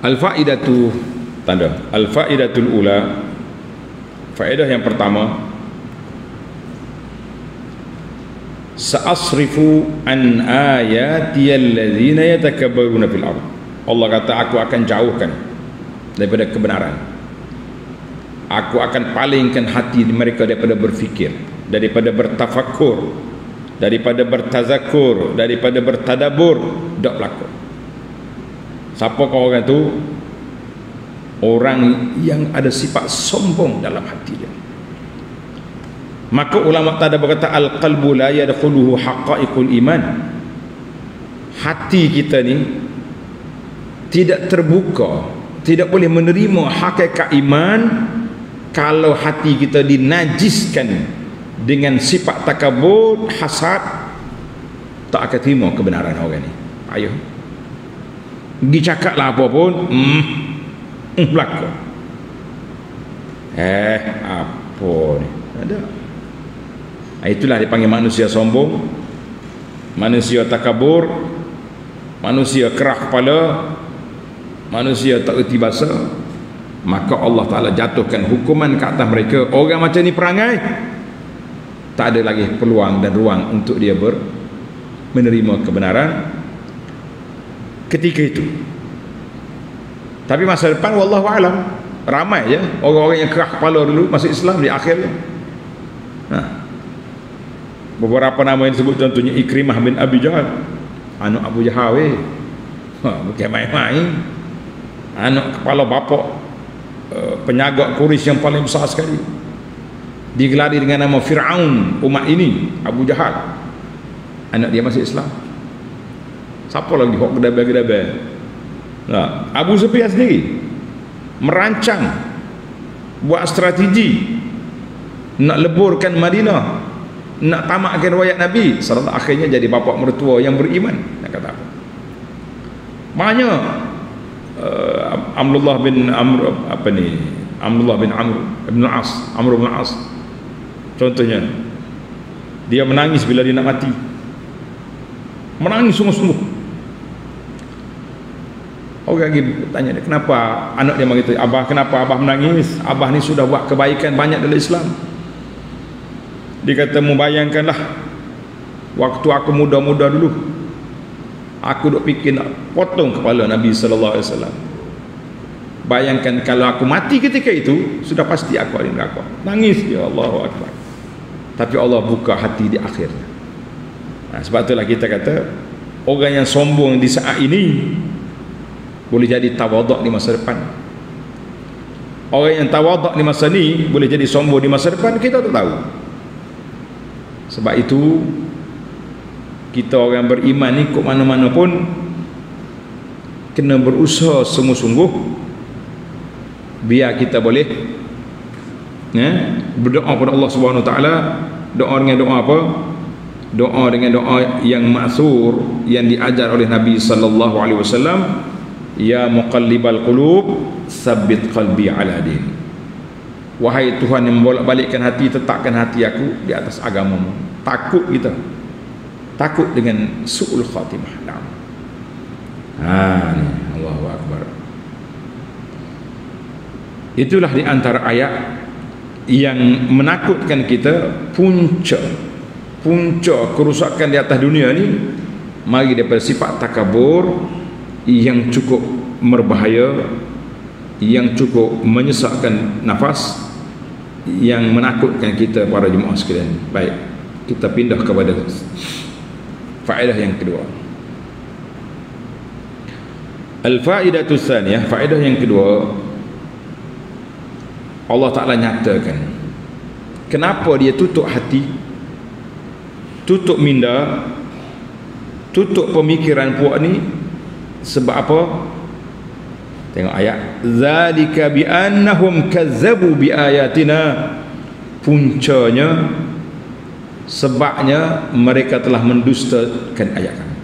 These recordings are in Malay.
Al-faidatu, tanda al-faidatul ula, faedah yang pertama, sa'asrifu an ayati allazina yatakabbaruna fil ardh. Allah kata, aku akan jauhkan daripada kebenaran, aku akan palingkan hati mereka daripada berfikir, daripada bertafakur, daripada bertazakur, daripada bertadabur. Tak berlaku. Siapa kau orang tu? Orang yang ada sifat sombong dalam hati dia. Maka ulama tadi berkata, al-qalbu la yadkhuluhu haqa'iqul iman. Hati kita ni tidak terbuka, tidak boleh menerima hakikat iman kalau hati kita dinajiskan dengan sifat takabur, hasad. Tak akan terima kebenaran orang ni. Ayuh, pergi cakap lah apa pun, berlaku. Apa ni? Ada. Itulah dipanggil manusia sombong, manusia takabur, manusia kerah kepala, manusia tak erti bahasa. Maka Allah Ta'ala jatuhkan hukuman ke atas mereka. Orang macam ni perangai, tak ada lagi peluang dan ruang untuk dia menerima kebenaran ketika itu. Tapi masa depan wallahu alam, ramai je orang-orang yang kerah kepala dulu masuk Islam di akhirnya. Beberapa nama yang disebut, contohnya Ikrimah bin Abi Jahal, anak Abu Jahal. Bukan main-main. Anak kepala bapak penyagak Quraisy yang paling besar sekali, digelari dengan nama Fir'aun umat ini, Abu Jahal. Anak dia masuk Islam. Siapa lagi hok gedabai-gedabai? Abu Sufyan sendiri merancang, buat strategi nak leburkan Madinah, nak tamakkan riwayat Nabi, serta akhirnya jadi bapa mertua yang beriman. Nak kata apa? Banyak. Amrullah bin Amr bin As, Amr bin As contohnya, dia menangis bila dia nak mati, menangis sungguh-sungguh. Orang lagi tanya dia, kenapa anak dia begitu? Abah, kenapa abah menangis? Abah ni sudah buat kebaikan banyak dalam Islam. Dia kata, membayangkanlah waktu aku muda-muda dulu, aku duk fikir nak potong kepala Nabi sallallahu alaihi wasallam. Bayangkan kalau aku mati ketika itu, sudah pasti aku ada neraka. Nangis dia, Allahu akbar. Tapi Allah buka hati di akhirnya. Sebab itulah kita kata, orang yang sombong di saat ini boleh jadi tawaduk di masa depan. Orang yang tawaduk di masa ni boleh jadi sombong di masa depan, kita tak tahu. Sebab itu kita orang beriman ni kok mana-mana pun kena berusaha sungguh-sungguh biar kita boleh berdoa kepada Allah Subhanahu Wa Taala. Doa dengan doa apa? Doa dengan doa yang ma'thur, yang diajar oleh Nabi sallallahu alaihi wasallam, ya muqallibal qulub tsabbit qalbi ala din. Wahai Tuhan yang membolak-balikkan hati, tetapkan hati aku di atas agamamu. Takut kita, takut dengan su'ul khatimah. Allahu akbar. Itulah di antara ayat yang menakutkan kita. Punca kerusakan di atas dunia ni mari daripada sifat takabur yang cukup berbahaya, yang cukup menyesakkan nafas, yang menakutkan kita para jemaah sekalian. Baik, kita pindah kepada faedah yang kedua. Al-faidatu tsaniyah, faedah yang kedua, Allah Ta'ala nyatakan kenapa dia tutup hati, tutup minda, tutup pemikiran puak ni. Sebab apa? Tengok ayat, zalika bi annahum kazzabu bi ayatina. Puncanya, sebabnya mereka telah mendustakan ayat kami.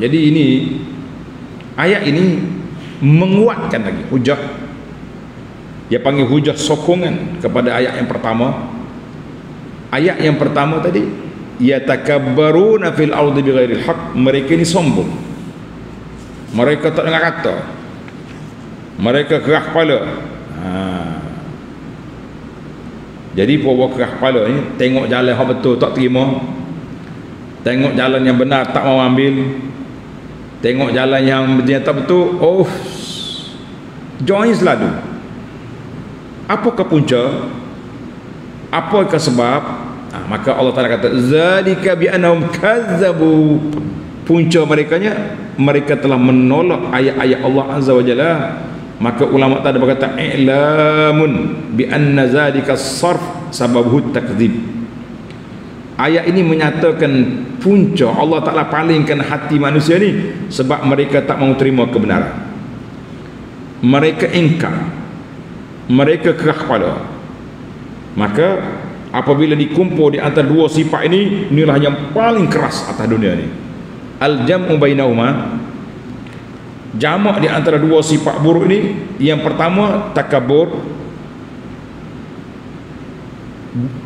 Jadi ini, ayat ini menguatkan lagi hujah. Dia panggil hujah sokongan kepada ayat yang pertama. Ayat yang pertama tadi, yatakabbaruna fil ardi bighairil haqq, mereka ni sombong, mereka tak dengar kata, Mereka kerah kepala. Jadi puak-puak kerah kepala ni tengok jalan yang betul tak terima, tengok jalan yang benar tak mau ambil, tengok jalan yang tak betul, join selalu. Apakah punca? Apakah sebab? Maka Allah Ta'ala kata zalika bi annahum kazzabu. Punca mereka telah menolak ayat-ayat Allah Azza wa Jalla. Maka ulama tadi berkata i'lamun bi anna zalika sarf sababuhu takdzib. Ayat ini menyatakan punca Allah Ta'ala palingkan hati manusia ni sebab mereka tak mau terima kebenaran. Mereka ingkar, mereka kerah kepala. Maka apabila dikumpul di antara dua sifat ini, inilah yang paling keras atas dunia ni. Al-jam'u bainahuma, jamak di antara dua sifat buruk ini. Yang pertama takabur.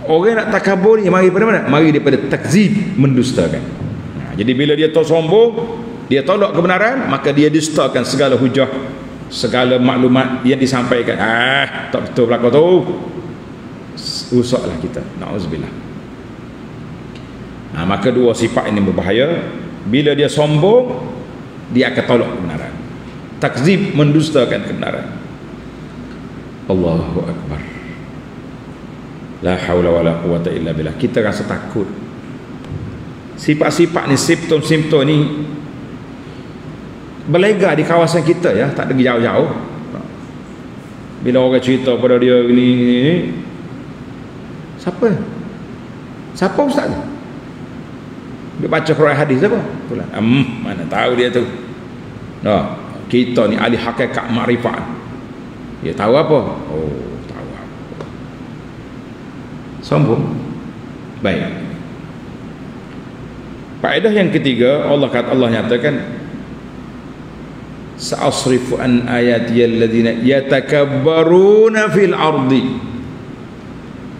Orang nak takabur ni mari daripada mana? Mari daripada takzib, mendustakan. Jadi bila dia sombong, dia tolak kebenaran, maka dia dustakan segala hujah, segala maklumat yang disampaikan. Tak betul belakang tu, rusaklah kita, na'udzubillah. Maka dua sifat ini berbahaya. Bila dia sombong, dia akan tolak kebenaran. Takzib, mendustakan kebenaran. Allahu Akbar. La haula wala quwata illa billah. Kita rasa takut. Sifat-sifat ni, simptom-simptom ni berlega di kawasan kita ya, tak ada jauh-jauh. Bila orang cerita pada dia ni, siapa ustaz ni? Dia baca Quran hadis apa? Mana tahu dia tu. Kita ni ahli hakikat makrifat. Dia tahu apa? Tahu apa. Sombong. Baik. Faedah yang ketiga, Allah nyatakan sa'asrifu an ayati alladhina yatakabbaruna fil ardi.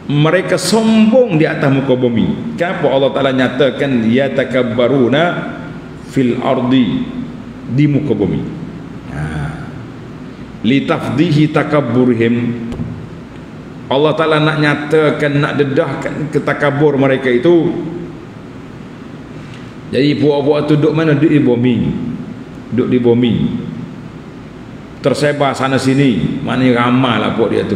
Mereka sombong di atas muka bumi. Kenapa Allah Ta'ala nyatakan yatakabbaruna fil ardi, di muka bumi? Litafdihi takabburihim. Allah Ta'ala nak nyatakan, nak dedahkan ketakabur mereka itu. Jadi puak-puak tu duduk mana? Duduk di bumi. Duduk di bumi, tersebar sana sini. Maknanya ramai lah puak dia tu.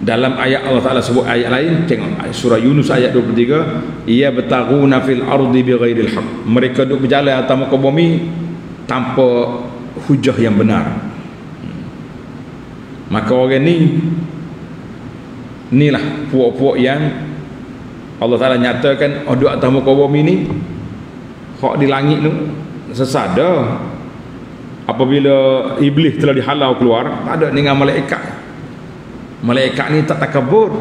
Dalam ayat Allah Ta'ala sebut ayat lain, tengok surah Yunus ayat 23, ia bertaruna fil ardi bighairil haq. Mereka duduk berjalan atas muka bumi tanpa hujah yang benar. Maka orang inilah puak-puak yang Allah Ta'ala nyatakan duduk atas muka bumi ni. Hak di langit tu sesat dah. Apabila iblis telah dihalau keluar, tak ada dengan malaikat. Malaikat ni tak takabur.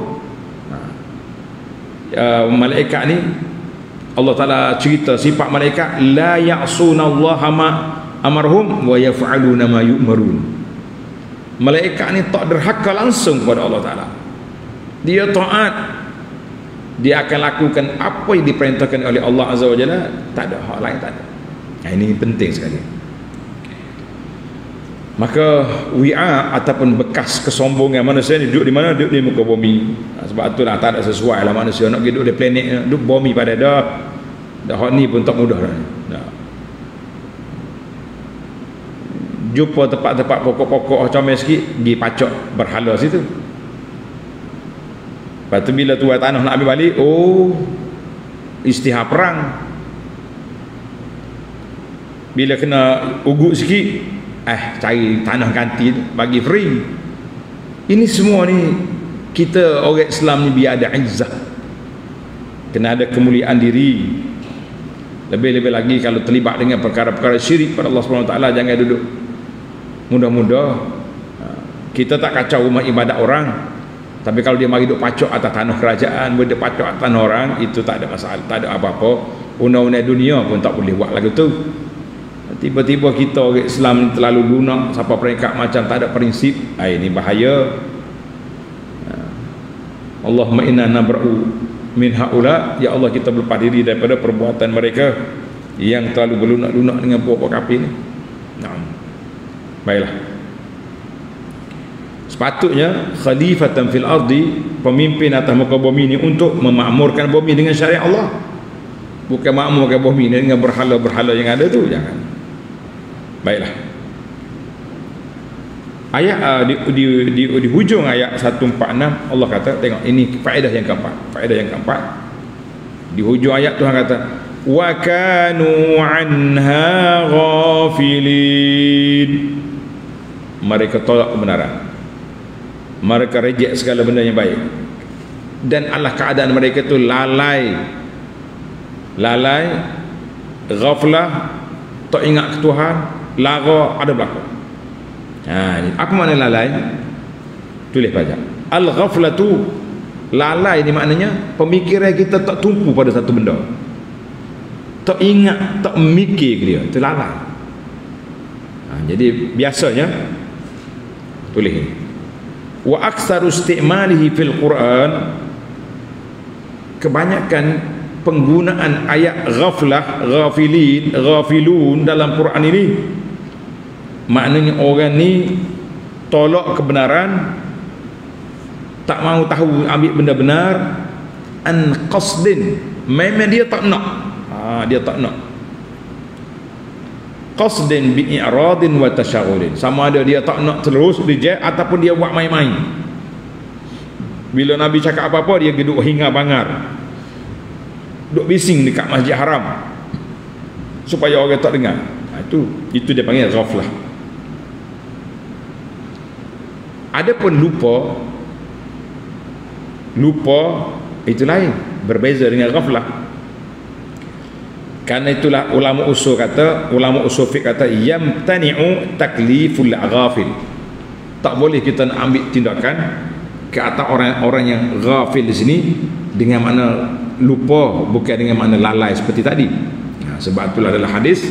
Malaikat ni Allah Ta'ala cerita sifat malaikat, la ya'sunallaha ma amarhum wa yaf'aluna ma yu'marun. Malaikat ni tak derhaka langsung kepada Allah Ta'ala. Dia taat, dia akan lakukan apa yang diperintahkan oleh Allah Azza wa Jalla. Tak ada hak lain, tak ada. Ini penting sekali. Maka wi'a ataupun bekas kesombongan manusia ni duduk di mana? Duduk di muka bumi. Sebab itulah tak ada sesuai lah manusia nak duduk di planet, duduk bumi pada dah hak ni pun tak mudah dah. Jumpa tempat-tempat pokok-pokok comel sikit, pergi pacok berhala situ. Lepas tu bila tuai tanah nak ambil balik, istihar perang. Bila kena ugut sikit, cari tanah ganti bagi free. Ini semua ni kita orang Islam ni biar ada izzah, kena ada kemuliaan diri. Lebih-lebih lagi kalau terlibat dengan perkara-perkara syirik pada Allah SWT, jangan duduk mudah-mudah. Kita tak kacau rumah ibadat orang, tapi kalau dia mari duduk pacok atas tanah kerajaan, dia pacok atas tanah orang, itu tak ada masalah, tak ada apa-apa. Undang-undang dunia pun tak boleh buat lagu tu. Tiba-tiba kita orang Islam ni terlalu lunak sampai peringkat macam tak ada prinsip. Ini bahaya. Allahumma inna nabra'u min haula, ya Allah kita berlepas diri daripada perbuatan mereka yang terlalu berlunak-lunak dengan buah-buah kafir ni. Nah, baiklah. Sepatutnya khalifatan fil ardi, pemimpin atas muka bumi ini untuk memakmurkan bumi dengan syariat Allah. Bukan makmurkan bumi dengan berhala-berhala yang ada tu, jangan. Baiklah. Ayat di hujung ayat 146 Allah kata, tengok ini faedah yang keempat. Faedah yang keempat. Di hujung ayat Tuhan kata, wa kanu anha ghafilin. Mereka tolak kebenaran. Mereka reject segala benda yang baik. Dan Allah keadaan mereka tu lalai, ghaflah, tak ingat ke Tuhan, lara ada belakang. Apa makna lalai? Tulis baca. Al-ghaflatu, lalai ni maknanya pemikiran kita tak tumpu pada satu benda, tak ingat, tak mikir ke dia, itu lalai. Jadi biasanya tulis ini, wa aktsaru istimalihi fil Quran, kebanyakan penggunaan ayat ghaflah, ghafilin, ghafilun dalam Quran ini maknanya orang ni tolak kebenaran, tak mau tahu ambil benda benar, an qasdin, memang dia tak nak. Dia tak nak. Qasdin bi i'radin wa tashaghulin, sama ada dia tak nak terus reject ataupun dia buat main-main. Bila Nabi cakap apa-apa dia geduk hingga bangar, duk bising dekat Masjid Haram supaya orang tak dengar. Itu dia panggil ghaflah. Adapun lupa itu lain, berbeza dengan ghaflah. Karena itulah ulama usul fiqh kata yamtani'u takliful ghafil. Tak boleh kita nak ambil tindakan ke atas orang-orang yang ghafil di sini dengan makna lupa, bukan dengan makna lalai seperti tadi. Sebab itulah adalah hadis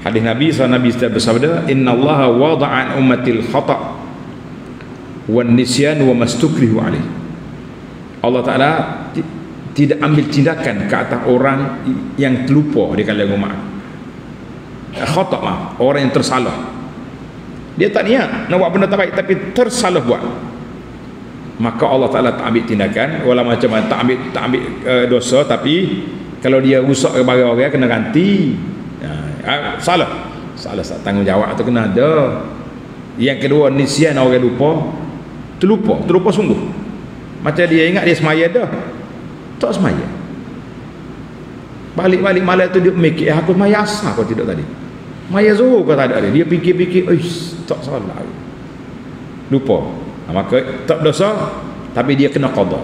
Nabi bersabda, innallaha wada'an ummatil khata' wan nisyan wa mastukrihu alaih. Allah Ta'ala tidak ambil tindakan ke atas orang yang terlupa di kalangan umat. Khata', orang yang tersalah. Dia tak niat nak buat benda terbaik tapi tersalah buat. Maka Allah Ta'ala tak ambil tindakan, wala macam mana tak ambil dosa, tapi kalau dia rusak ke barang orang kena ganti. Salah tanggungjawab tu kena ada. Yang kedua, nisyan, orang terlupa sungguh. Macam dia ingat dia semaya dah, tak semaya. Balik malam tu dia mikir, aku semaya asal kau tidak tadi, maya zuhur kau tak ada. Dia fikir, tak salah, lupa. Maka tak berdosa tapi dia kena qada.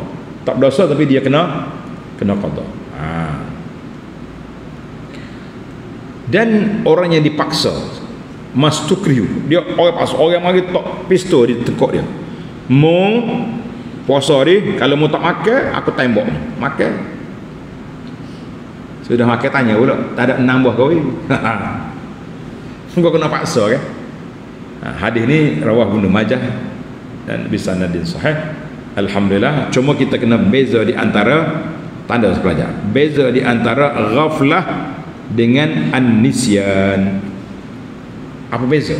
Tak berdosa tapi dia kena qada. Dan orang yang dipaksa, mastukriu, dia orang paksa, orang mari tok pistol di tekuk dia. Mung puasa ni kalau mu tak makan aku tembak makan. Sudah makan tanya pula, tak ada nambah kau ni. Kau kena paksa kan. Hadis ni rawah Ibnu Majah dan bisanadin sahih. Alhamdulillah. Cuma kita kena beza di antara tanda pelajar. Beza di antara ghaflah dengan an-nisyan. Apa beza?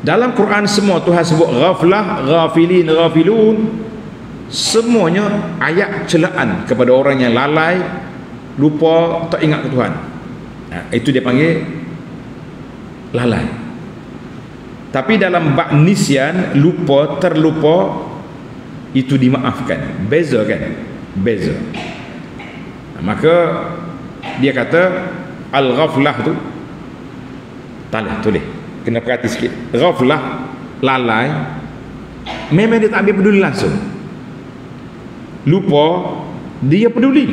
Dalam Quran semua Tuhan sebut ghaflah, ghafilin, ghafilun, semuanya ayat celaan kepada orang yang lalai, lupa, tak ingat ke Tuhan. Itu dia panggil lalai. Tapi dalam bab nisyan, lupa, terlupa, itu dimaafkan. Beza kan? Beza. Maka dia kata al-ghaflah tu, tulis, kena perhati sikit. Ghaflah, lalai, memang dia tak ambil peduli langsung. Lupa, dia peduli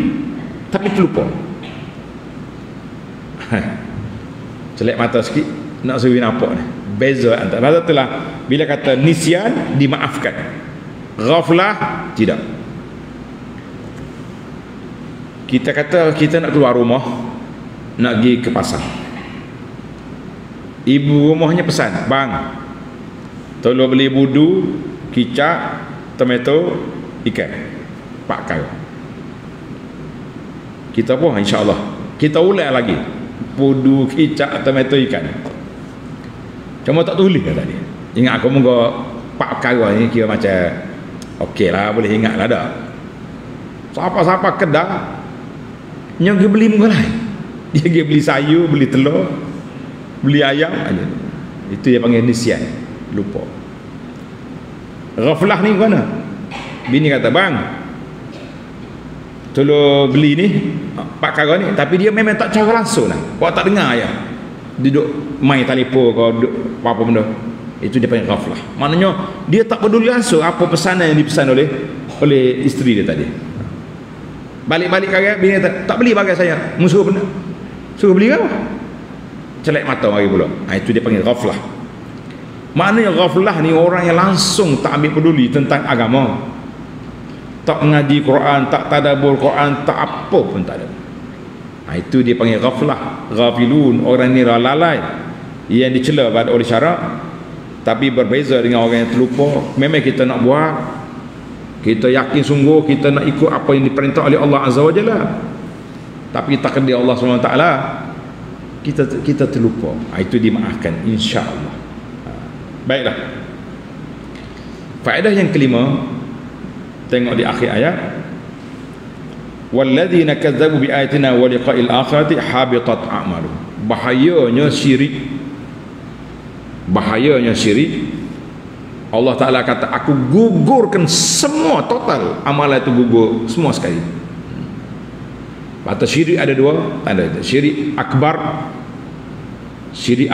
tapi terlupa. Celak mata sikit nak suruh nampak ni. Beza antara itulah bila kata nisyan dimaafkan, ghaflah tidak. Kita kata kita nak keluar rumah, nak pergi ke pasar. Ibu rumahnya pesan, bang, tolong beli budu, kicap, tomato, ikan, pakai. Kita pun insya-Allah kita ulang lagi pudu, kicap, tomato, ikan. Cuma tak tulis kata dia. Ingat aku moga pak perkara ni kira macam okey lah, boleh ingat lah dah. Siapa-siapa kedai yang pergi beli muka lain. Dia pergi beli sayur, beli telur, beli ayam aja. Itu dia panggil nisyan, lupa. Ghaflah ni mana? Bini kata, bang, tolong beli ni pak perkara ni, tapi dia memang tak cara langsung lah. Kau tak dengar ya. Duduk main telefon kau duduk apa benda. Itu dia panggil ghaflah. Maknanya dia tak peduli langsung apa pesanan yang dipesan oleh isteri dia tadi. Balik-balik kagak bini kata, tak beli bagai saya. Musuh benda. Suruh beli apa? Celak mata mari pula. Itu dia panggil ghaflah. Maknanya ghaflah ni orang yang langsung tak ambil peduli tentang agama. Tak mengaji Quran, tak tadabbur Quran, tak apa pun tak ada. Itu dia panggil ghaflah. Ghafilun, orang ni lalai yang dicela oleh syarak, tapi berbeza dengan orang yang terlupa. Memang kita nak buat, kita yakin sungguh kita nak ikut apa yang diperintah oleh Allah Azza wa Jalla, tapi takdir Allah SWT kita terlupa. Itu dimaafkan insya-Allah. Baiklah, faedah yang kelima, tengok di akhir ayat, walladzina kazzabu biayatina wa liqa'il akhirati habitat a'maluhum. Bahayanya syirik. Allah Ta'ala kata, aku gugurkan semua, total amalan itu gugur semua sekali. Kata syirik ada dua tanda itu. Syirik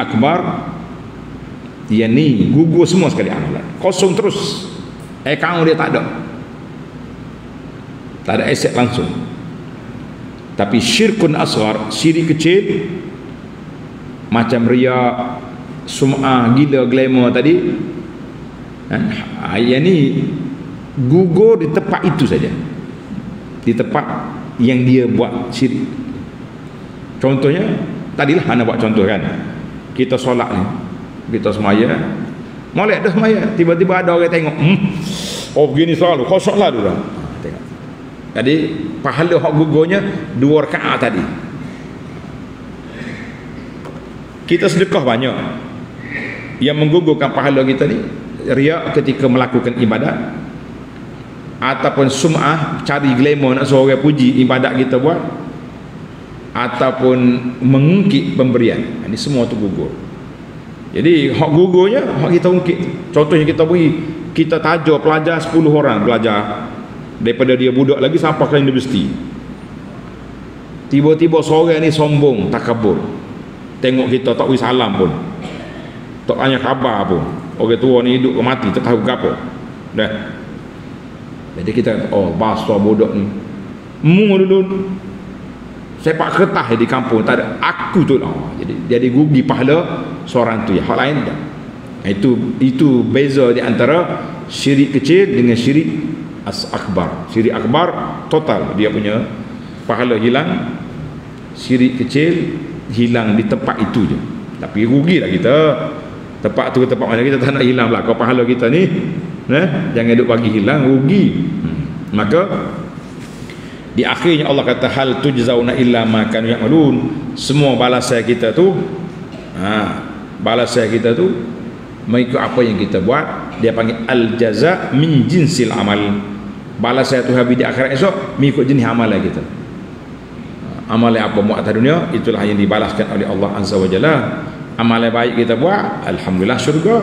akbar yang ni gugur semua sekali amalan, kosong terus, account dia tak ada aset langsung. Tapi syirkun asghar, syirik kecil, macam riak, sum'ah, gila, glamour tadi, yang ni gugur di tempat itu saja, di tempat yang dia buat syirik. Contohnya tadilah anda buat contoh kan, kita solat ni, kita semaya, molek dah semaya, tiba-tiba ada orang tengok, oh begini selalu kosong lah tu dah. Tengok, jadi pahala hak gugurnya 2 rakaat tadi. Kita sedekah banyak, yang menggugurkan pahala kita ni riak ketika melakukan ibadat, ataupun sum'ah, cari glamour nak suruh orang puji ibadat kita buat, ataupun mengungkit pemberian. Ini semua tu gugur. Jadi hak gugurnya hak kita ungkit. Contohnya kita beri, kita tajuk pelajar 10 orang belajar, daripada dia budak lagi sampai ke universiti. Tiba-tiba seorang ni sombong, takabur, tengok kita tak beri salam pun, tak tanya khabar pun. Orang tua ni hidup ke mati, tak tahu apa dah. Jadi kita kata, oh basah bodoh ni, mu dulu sepak kertas di kampung tak ada, aku tu lah. Jadi rugi pahala seorang tu, ya hal lain tak. Itu beza di antara syirik kecil dengan syirik akbar. Syirik akbar total dia punya pahala hilang, syirik kecil hilang di tempat itu je, tapi rugilah kita. Tempat tu ke tempat mana kita tak nak hilang pula. Kau pahala kita ni, jangan duk bagi hilang, rugi. Maka di akhirnya Allah kata, hal tujzauna illa ma kanu ya'malun. Semua balasan kita tu, mengikut apa yang kita buat. Dia panggil al jaza min jinsil amal. Balasan tu habis di akhirat esok mengikut jenis amalan kita. Amalan apa buat atas dunia, itulah yang dibalaskan oleh Allah Azza wa Jalla. Amalan baik kita buat, alhamdulillah syurga.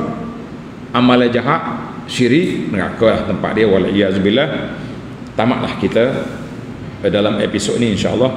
Amalan jahat, syirik, neraka tempat dia, wal iyaz billah. Tamatlah kita dalam episod ni insya-Allah.